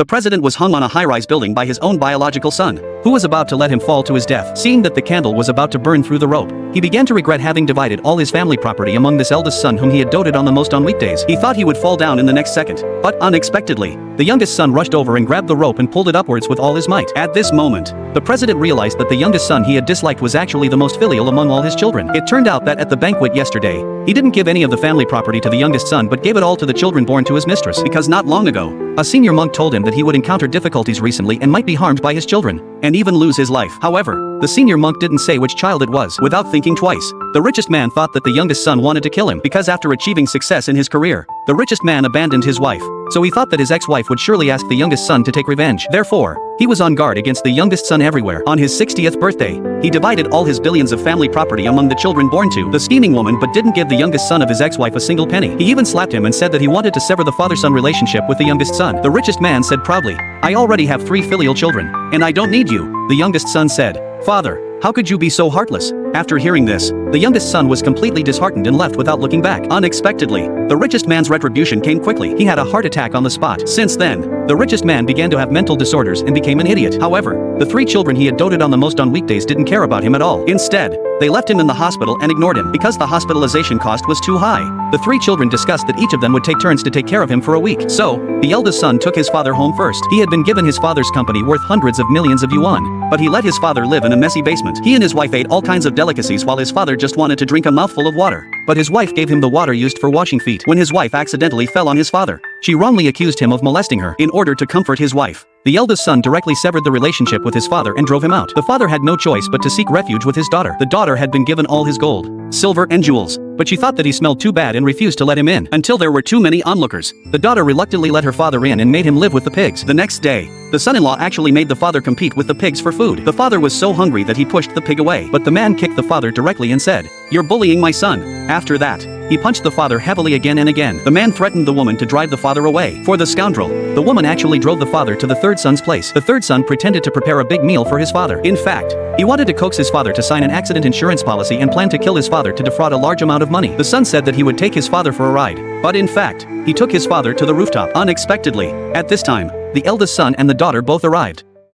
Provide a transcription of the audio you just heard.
The president was hung on a high-rise building by his own biological son, who was about to let him fall to his death. Seeing that the candle was about to burn through the rope, he began to regret having divided all his family property among this eldest son whom he had doted on the most on weekdays. He thought he would fall down in the next second, but unexpectedly, the youngest son rushed over and grabbed the rope and pulled it upwards with all his might. At this moment, the president realized that the youngest son he had disliked was actually the most filial among all his children. It turned out that at the banquet yesterday, he didn't give any of the family property to the youngest son but gave it all to the children born to his mistress, because not long ago, a senior monk told him that he would encounter difficulties recently and might be harmed by his children, and even lose his life. However, the senior monk didn't say which child it was. Without thinking twice, the richest man thought that the youngest son wanted to kill him, because after achieving success in his career, the richest man abandoned his wife, so he thought that his ex-wife would surely ask the youngest son to take revenge. Therefore, he was on guard against the youngest son everywhere. On his 60th birthday, he divided all his billions of family property among the children born to the scheming woman but didn't give the youngest son of his ex-wife a single penny. He even slapped him and said that he wanted to sever the father-son relationship with the youngest son. The richest man said proudly, "I already have 3 filial children, and I don't need you." The youngest son said, "Father, how could you be so heartless?" After hearing this, the youngest son was completely disheartened and left without looking back. Unexpectedly, the richest man's retribution came quickly. He had a heart attack on the spot. Since then, the richest man began to have mental disorders and became an idiot. However, the 3 children he had doted on the most on weekdays didn't care about him at all. Instead, they left him in the hospital and ignored him because the hospitalization cost was too high. The 3 children discussed that each of them would take turns to take care of him for a week. So, the eldest son took his father home first. He had been given his father's company worth hundreds of millions of yuan, but he let his father live in a messy basement. He and his wife ate all kinds of delicacies while his father just wanted to drink a mouthful of water. But his wife gave him the water used for washing feet. When his wife accidentally fell on his father, she wrongly accused him of molesting her. In order to comfort his wife, the eldest son directly severed the relationship with his father and drove him out. The father had no choice but to seek refuge with his daughter. The daughter had been given all his gold, silver and jewels, but she thought that he smelled too bad and refused to let him in. Until there were too many onlookers, the daughter reluctantly let her father in and made him live with the pigs. The next day, the son-in-law actually made the father compete with the pigs for food. The father was so hungry that he pushed the pig away, but the man kicked the father directly and said, "You're bullying my son." After that, he punched the father heavily again and again. The man threatened the woman to drive the father away. For the scoundrel, the woman actually drove the father to the third son's place. The third son pretended to prepare a big meal for his father. In fact, he wanted to coax his father to sign an accident insurance policy and planned to kill his father to defraud a large amount of money. The son said that he would take his father for a ride, but in fact, he took his father to the rooftop. Unexpectedly, at this time, the eldest son and the daughter both arrived.